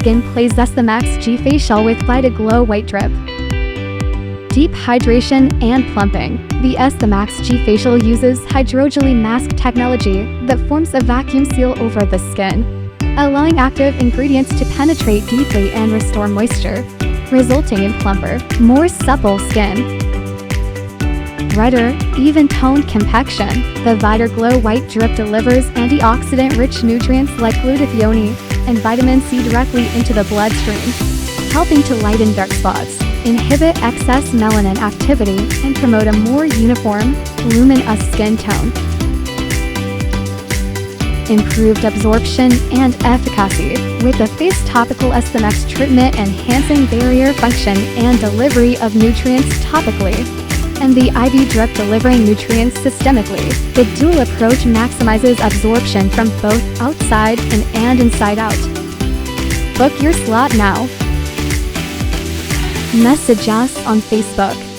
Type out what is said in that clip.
skin plays Esthemax G Facial with VitaGloWhite Drip. Deep hydration and plumping. The Esthemax G Facial uses hydrogely mask technology that forms a vacuum seal over the skin, allowing active ingredients to penetrate deeply and restore moisture, resulting in plumper, more supple skin. Brighter, even-toned complexion. The VitaGloWhite Drip delivers antioxidant-rich nutrients like glutathione and vitamin C directly into the bloodstream, helping to lighten dark spots, inhibit excess melanin activity, and promote a more uniform, luminous skin tone. Improved absorption and efficacy. With the face topical Esthemax treatment enhancing barrier function and delivery of nutrients topically, and the IV drip delivering nutrients systemically, the dual approach maximizes absorption from both outside and inside out. Book your slot now. Message us on Facebook.